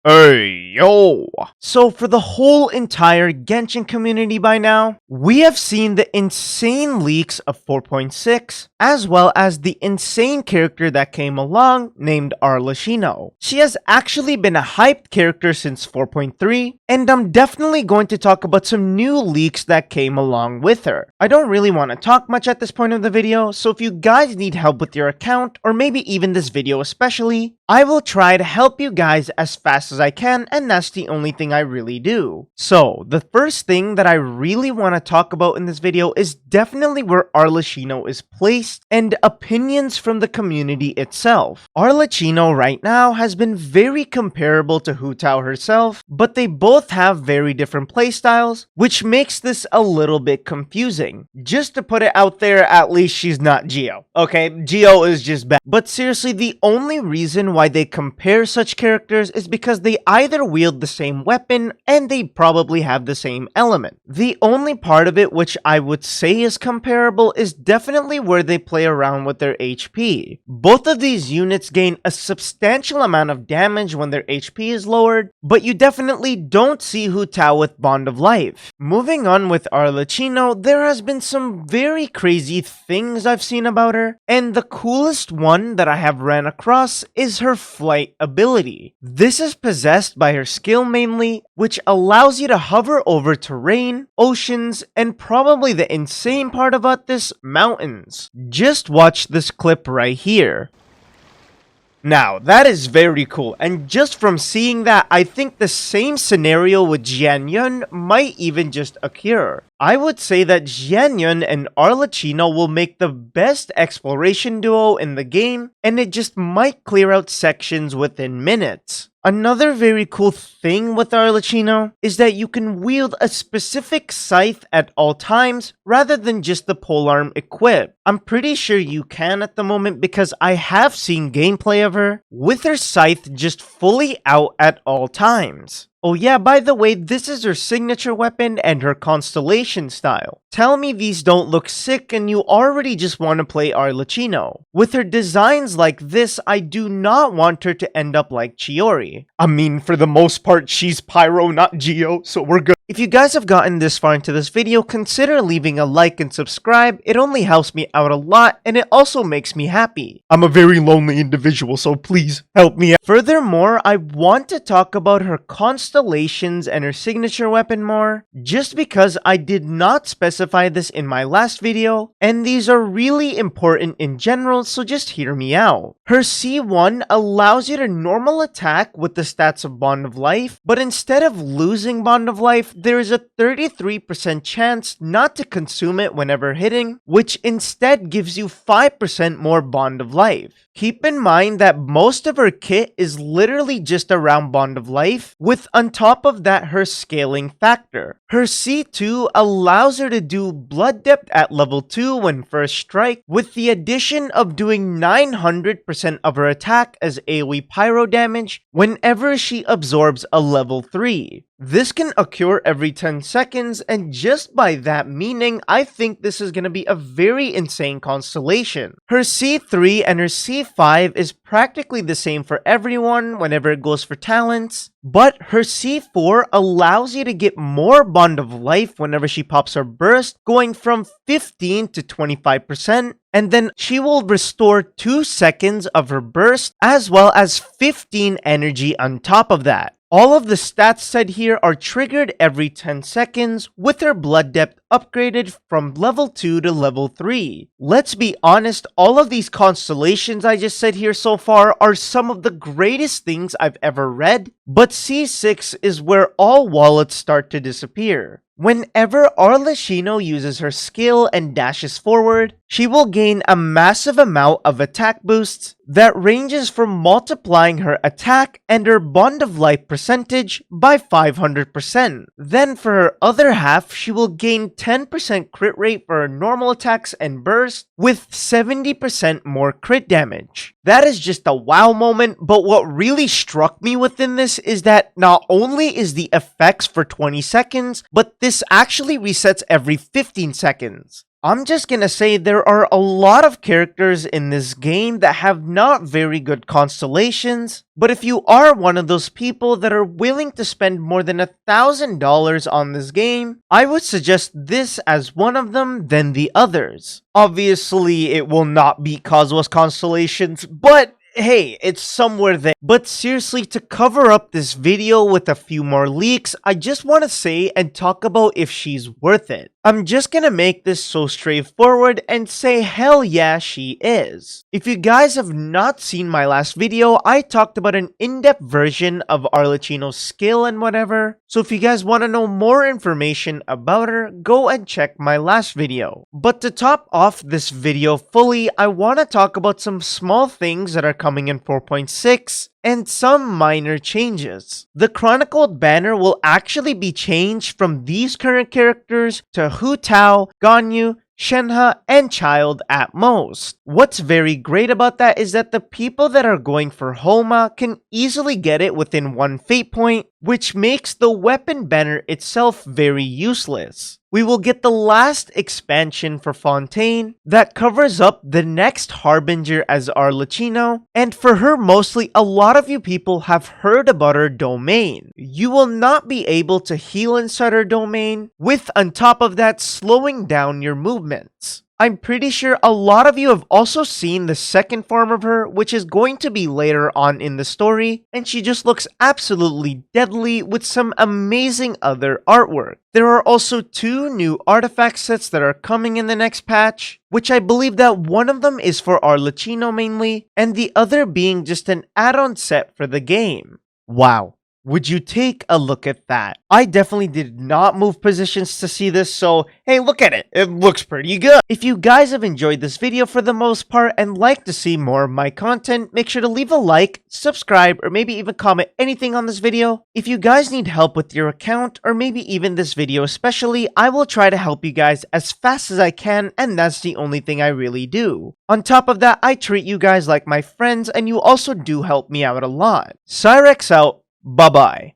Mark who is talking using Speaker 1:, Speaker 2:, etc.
Speaker 1: Hey, yo! So for the whole entire Genshin community by now, we have seen the insane leaks of 4.6, as well as the insane character that came along named Arlecchino. She has actually been a hyped character since 4.3, and I'm definitely going to talk about some new leaks that came along with her. I don't really want to talk much at this point of the video, so if you guys need help with your account, or maybe even this video especially, I will try to help you guys as fast as I can, and that's the only thing I really do. So, the first thing that I really want to talk about in this video is definitely where Arlecchino is placed, and opinions from the community itself. Arlecchino right now has been very comparable to Hu Tao herself, but they both have very different playstyles, which makes this a little bit confusing. Just to put it out there, at least she's not Geo. Okay, Geo is just bad. But seriously, the only reason why they compare such characters is because they either wield the same weapon and they probably have the same element. The only part of it which I would say is comparable is definitely where they play around with their HP. Both of these units gain a substantial amount of damage when their HP is lowered, but you definitely don't see Hu Tao with Bond of Life. Moving on with Arlecchino, there has been some very crazy things I've seen about her, and the coolest one that I have ran across is her flight ability. This is possessed by her skill mainly, which allows you to hover over terrain, oceans, and probably the insane part about this, mountains. Just watch this clip right here. Now, that is very cool, and just from seeing that, I think the same scenario with Genshin might even just occur. I would say that Genshin and Arlecchino will make the best exploration duo in the game, and it just might clear out sections within minutes. Another very cool thing with Arlecchino is that you can wield a specific scythe at all times rather than just the polearm equip. I'm pretty sure you can at the moment because I have seen gameplay of her with her scythe just fully out at all times. Oh yeah, by the way, this is her signature weapon and her Constellation style. Tell me these don't look sick and you already just want to play Arlecchino. With her designs like this, I do not want her to end up like Chiori. I mean, for the most part, she's Pyro, not Geo, so we're good. If you guys have gotten this far into this video, consider leaving a like and subscribe. It only helps me out a lot, and it also makes me happy. I'm a very lonely individual, so please help me out. Furthermore, I want to talk about her Constellations and her signature weapon more, just because I did not specify this in my last video, and these are really important in general, so just hear me out. Her C1 allows you to normal attack with the stats of Bond of Life, but instead of losing Bond of Life, there is a 33% chance not to consume it whenever hitting, which instead gives you 5% more Bond of Life. Keep in mind that most of her kit is literally just around Bond of Life, with on top of that her scaling factor. Her C2 allows her to do blood depth at level 2 when first strike, with the addition of doing 900% of her attack as AoE pyro damage whenever she absorbs a level 3. This can occur every 10 seconds, and just by that meaning, I think this is going to be a very insane constellation. Her C3 and her C5 is practically the same for everyone whenever it goes for talents, but her C4 allows you to get more Bond of Life whenever she pops her burst, going from 15 to 25%, and then she will restore 2 seconds of her burst, as well as 15 energy on top of that. All of the stats said here are triggered every 10 seconds, with her blood depth upgraded from level 2 to level 3. Let's be honest, all of these constellations I just said here so far are some of the greatest things I've ever read, but C6 is where all wallets start to disappear. Whenever Arlecchino uses her skill and dashes forward, she will gain a massive amount of attack boosts that ranges from multiplying her attack and her Bond of Life percentage by 500%. Then for her other half, she will gain 10% crit rate for her normal attacks and burst, with 70% more crit damage. That is just a wow moment, but what really struck me within this is that not only is the effects for 20 seconds, but this actually resets every 15 seconds. I'm just gonna say there are a lot of characters in this game that have not very good constellations, but if you are one of those people that are willing to spend more than $1,000 on this game, I would suggest this as one of them than the others. Obviously, it will not beat Kazuha's constellations, but hey, it's somewhere there. But seriously, to cover up this video with a few more leaks, I just want to say and talk about if she's worth it. I'm just gonna make this so straightforward and say hell yeah, she is. If you guys have not seen my last video, I talked about an in-depth version of Arlecchino's skill and whatever, so if you guys want to know more information about her, go and check my last video. But to top off this video fully, I want to talk about some small things that are coming in 4.6, and some minor changes. The Chronicled banner will actually be changed from these current characters to Hu Tao, Ganyu, Shenhe, and Child at most. What's very great about that is that the people that are going for Homa can easily get it within one fate point, which makes the weapon banner itself very useless. We will get the last expansion for Fontaine that covers up the next Harbinger as Arlecchino, and for her mostly a lot of you people have heard about her domain. You will not be able to heal inside her domain, with on top of that slowing down your movements. I'm pretty sure a lot of you have also seen the second form of her, which is going to be later on in the story, and she just looks absolutely deadly with some amazing other artwork. There are also 2 new artifact sets that are coming in the next patch, which I believe that one of them is for Arlecchino mainly, and the other being just an add-on set for the game. Wow. Would you take a look at that? I definitely did not move positions to see this, so hey, look at it. It looks pretty good. If you guys have enjoyed this video for the most part and like to see more of my content, make sure to leave a like, subscribe, or maybe even comment anything on this video. If you guys need help with your account, or maybe even this video especially, I will try to help you guys as fast as I can, and that's the only thing I really do. On top of that, I treat you guys like my friends, and you also do help me out a lot. Sxyrax out. Bye-bye.